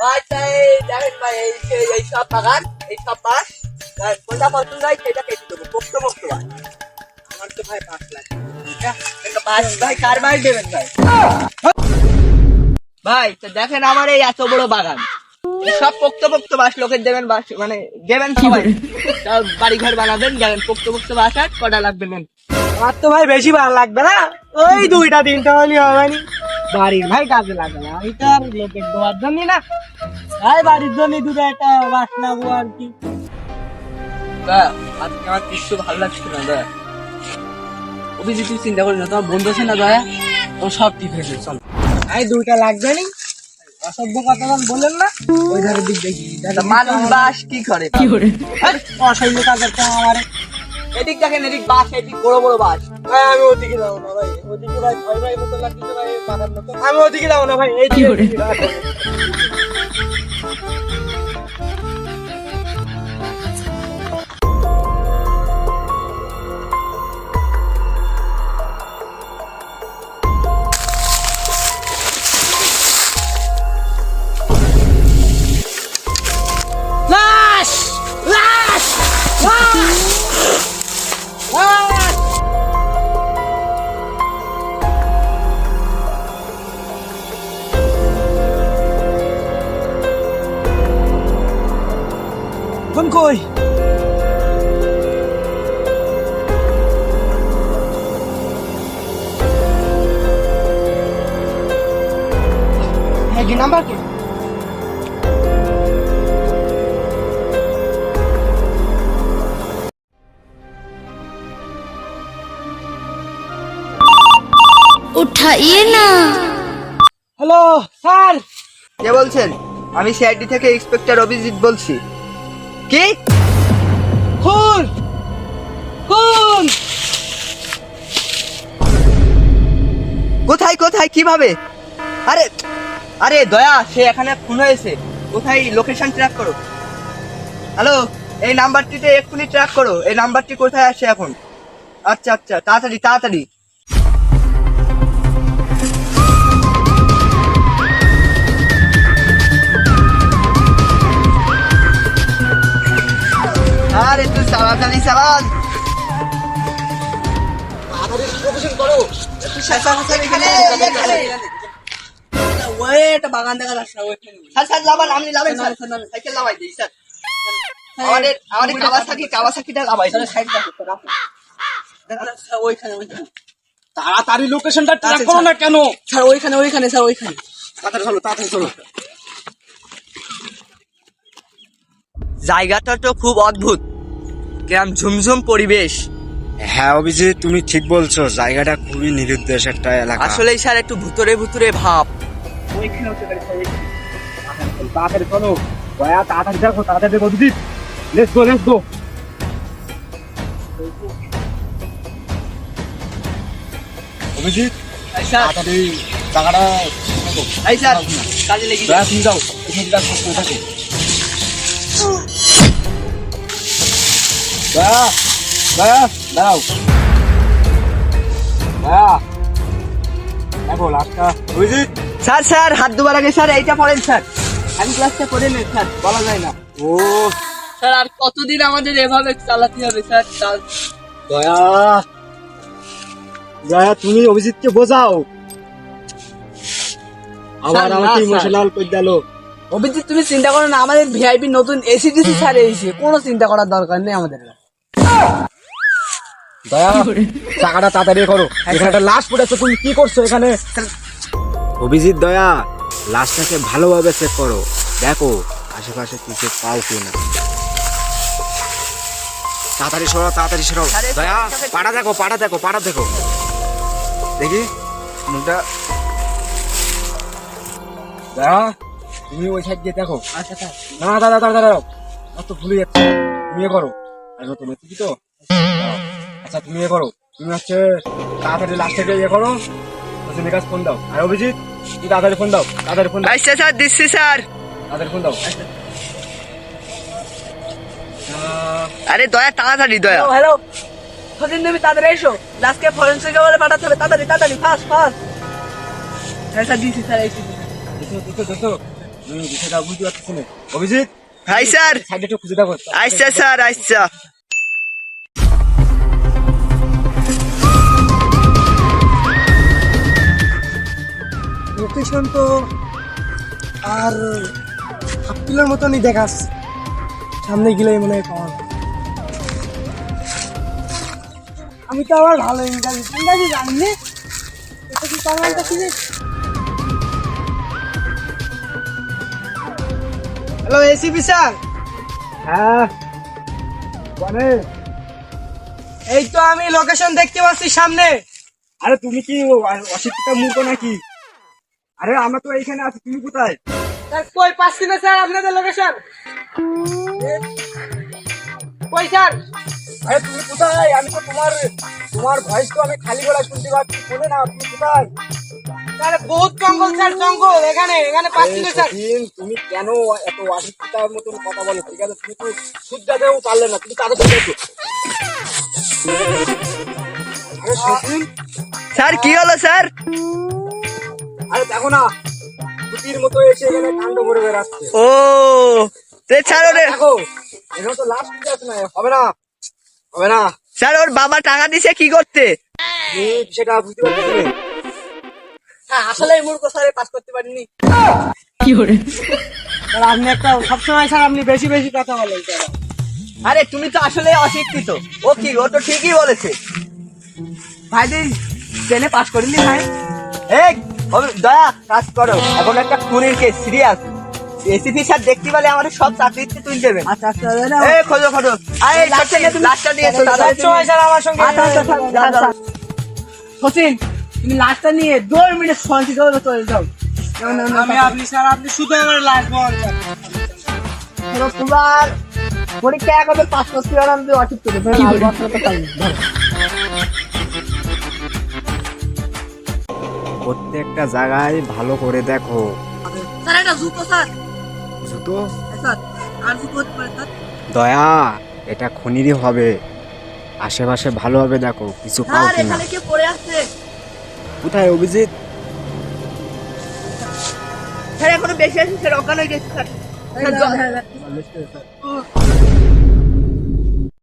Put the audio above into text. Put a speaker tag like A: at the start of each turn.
A: ভাই তাই দেখেন ভাই এই সব বাগান এই সব বাস কোনটা পছন্দ হয় সেটা কেটে দেবো পোক্ত পোক্ত বাস আমার তো ভাই 5 লাখ বাস ভাই কার বাস দেবেন ভাই ভাই তো দেখেন আমার এই এত বড় বাগান সব পোক্ত পোক্ত বাস লোকের দেবেন বাস মানে দেবেন সবাই বাড়ি ঘর বানাবেন দেবেন পোক্ত পোক্ত বাস আর কটা লাগবে নেন
B: আমার তো ভাই বেশি ভালো লাগবে না, ওই 2টা 3টা হলে হবে না। বাড়ির ভাই কাজে লাগবে না, আমি তো আর লোকের দেওয়ার জন্য না, ভাই বাড়ির জন্য 2টা একটা বাস নেবো আর কি।
A: আজকে আমার কিছু ভালো লাগছে না দয়া অভিজিৎ তুই চিন্তা করিস না তোমার বন্ধু আছে না দয়া ও সব ঠিক হয়েছে চল।
B: ভাই 2টা লাগবে নি, অসভ্য কথা বললেন না। ওই ধারের দিক দেখি
A: মানুষ বাস কি করে
B: অসহ্য কাজ করতে আমার।
A: এদিক দেখেন এদিক বাস এদিক বড় বড় বাস
B: ভাই আমি ওদিকে যাবো না ভাই, ওদিকে ভাই ভয় ভাই মতো লাগছে ভাই পাতার মতো, আমি ওদিকে যাবো না ভাই। এই কি করে কোন কই? হ্যাঁ কি নাম্বার কি?
C: उठाइए ना।
B: Hello sir.
A: কে বলছেন? আমি সিআইডি থেকে ইন্সপেক্টর অভিজিৎ বলছি। কি
B: খুন খুন
A: কোথায় কোথায় কিভাবে? আরে আরে দয়া সে এখানে খুন হয়েছে, কোথায় লোকেশন ট্র্যাক করো। হ্যালো এই নাম্বারটিতে এক্ষুনি ট্র্যাক করো, এই নাম্বারটি কোথায় আসে এখন? আচ্ছা আচ্ছা তাড়াতাড়ি তাড়াতাড়ি। আরে তুই তাড়াতাড়ি চালান, বাগান দেখা যাচ্ছে সাইকেল লাগাই দিই স্যার, আমাদের আমাদের কাওয়াসাকিটা লাগাই ওইখানে ওইখানে
B: তাড়াতাড়ি লোকেশনটা ট্র্যাক করো না কেন?
A: স্যার ওইখানে ওইখানে স্যার ওইখানে তাড়াতাড়ি চলো তাড়াতাড়ি চলো। জায়গাটা তো খুব অদ্ভুত, কেমন ঝুমঝুম পরিবেশ।
D: হ্যাঁ অভিজিৎ তুমি ঠিক বলছো, জায়গাটা খুবই নিরুদ্দেশ একটা এলাকা।
A: আসলেই স্যার একটু ভুতুরে ভুতুরে ভাব।
B: তাড়াতাড়ি চলো দয়া, তাড়াতাড়ি দেখো, তাড়াতাড়ি দেখো Abhijit. Let's go let's go. Abhijit তাড়াতাড়ি জায়গাটা
A: এই স্যার কাজে লেগে
B: দয়া তুমি যাও, এখানে কাজ করতে থাকো। দয়া দয়া দাও দয়া দেখো লাস্টটা। অভিজিৎ
A: স্যার স্যার হাত দুবার আগে স্যার এইটা পড়েন স্যার, আমি ক্লাসটা করে নেন স্যার, বলা যায় না।
B: ও
A: স্যার আর কতদিন আমাদের এভাবে চালাতে হবে স্যার?
B: দয়া দয়া তুমি অভিজিৎকে বোঝাও, আবার
A: স্যার,
B: আমাকে
A: না,
B: ইমোশনাল করে দিল।
A: অভিজিৎ তুমি চিন্তা করো না, আমাদের ভিআইপি নতুন এসিডিসি স্যার এসে কোনো চিন্তা করার দরকার নেই আমাদের।
B: দয়া টাকাটা তাড়াতাড়ি করো, এখানে একটা লাশ পড়েছে, তুমি কি করছো এখানে?
D: অভিজিৎ দয়া লাশটাকে ভালোভাবে চেক করো, দেখো আশেপাশে কিছু পাও কিনা। তাড়াতাড়ি সরো তাড়াতাড়ি সরো।
A: আরে,
D: দয়া পাড়া দেখো পাড়া দেখো পাড়া দেখো, দেখি মুখটা।
B: দয়া তুমি ওই সাইড দিয়ে দেখো।
A: আচ্ছা স্যার
B: না দাদা দাদা দাদা আমার তো ভুলে যাচ্ছে, তুমি করো। আরে তুমি কি তো আচ্ছা তুমি করো, তুমি হচ্ছে তাড়াতাড়ি লাস্টে ইয়ে করো, হোসেনের কাছে ফোন দাও। আর অভিজিৎ তুই তাড়াতাড়ি ফোন দাও, তাড়াতাড়ি ফোন দাও,
A: আচ্ছা স্যার দিচ্ছি স্যার।
B: তাড়াতাড়ি ফোন দাও।
A: আরে দয়া তাড়াতাড়ি দয়া। হ্যালো সচিন তুমি তাড়াতাড়ি এসো, লাস্টকে ফরেন্সিক বলে পাঠাতে হবে, তাড়াতাড়ি তাড়াতাড়ি ফাস্ট ফাস্ট। হ্যাঁ স্যার দিচ্ছি স্যার, এই
B: দেখো দেখো দেখো আমি বিষয়টা বুঝতে পারছি না। Abhijit,
A: hi sir.
B: সাইডে একটু খুঁজে দেখো।
A: আচ্ছা স্যার, আচ্ছা।
E: লোকেশন তো আর হাফ কিলোর মতনই দেখাস, সামনে গেলেই মনে হয় পাওয়া যাবে। আমি তো আবার ভালো ইংরাজি জানি না, এটা কি বাংলাটা কি? Hello ACP sir.
B: হ্যাঁ মানে,
E: এই তো আমি লোকেশন দেখতে পাচ্ছি সামনে।
B: আরে তুমি কি অশিক্ষিত মূর্খ নাকি? আরে আমরা তো এইখানে আছি, তুমি কোথায়?
E: স্যার কই পাচ্ছি না স্যার আপনাদের লোকেশন। কই স্যার?
B: আরে তুমি কোথায়? আমি তো তোমার ভয়েস তো আমি খালি গলায় শুনতে পাচ্ছি, বলে না তুমি কোথায়?
E: স্যার বহুত জঙ্গল স্যার, জঙ্গল, এখানে পাচ্ছি না স্যার।
B: তুমি কেন এত অশিক্ষিতার মতন কথা বলো? ঠিক আছে, তুমি তো শুদ্ধাতেও পারলে না, তুমি তাদের দেখো। আরে সতীন,
A: স্যার কি হলো স্যার?
B: আরে দেখো না, কুতির মতো এসে এখানে কাণ্ড করে বেড়াচ্ছে।
A: ও রে ছাড়ো রে।
B: দেখো, এখানে তো লাস্ট আছে না, হবে না, হবে না।
A: স্যার ওর বাবা টাকা দিছে কি করতে?
B: তুমি সেটা বুঝতে পারছি না।
E: হ্যাঁ আসলে এই মূর্খ স্যার পাস করতে পারিনি। স্যার আপনি একটা সবসময় স্যার আপনি বেশি বেশি কথা বলেন স্যার।
A: আরে তুমি তো আসলে অশিক্ষিত। ও কি, ও তো ঠিকই বলেছে। ভাই দিন ট্রেনে পাস করিনি ভাই। এই দয়া কাজ করো, এখন একটা খুনের কেস সিরিয়াস। এসিপি স্যার দেখতে পেলে আমাদের সব চাকরিতে তুলে দেবেন।
E: আচ্ছা আচ্ছা
A: এই খোঁজো খোঁজো। আরে লাস্টটা দিয়ে এসো দাদা।
E: স্যার আমার সঙ্গে সচিন, তুমি লাস্টটা নিয়ে 2 মিনিট শান্তি করে চলে যাও। আমি আপনি স্যার, আপনি শুধু আমার লাস্ট বল।
A: তোমার পরীক্ষা একবার পাস করতে পারলাম, তুই অশিক্ষিত।
D: প্রত্যেকটা জায়গায় ভালো করে দেখো।
E: স্যার এটা জুতো স্যার।
D: জুতো?
E: স্যার আর জুতো হতে পারে স্যার?
D: দয়া, এটা খনিরই হবে। আশেপাশে ভালোভাবে দেখো, কিছু পাও
E: স্যার
D: কিনা।
E: এখানে কি পড়ে আছে?
D: কোথায় অভিজিৎ?
A: স্যার এখনো বেশি আছে স্যার, অজ্ঞান হয়ে গেছে স্যার।
E: হ্যাঁ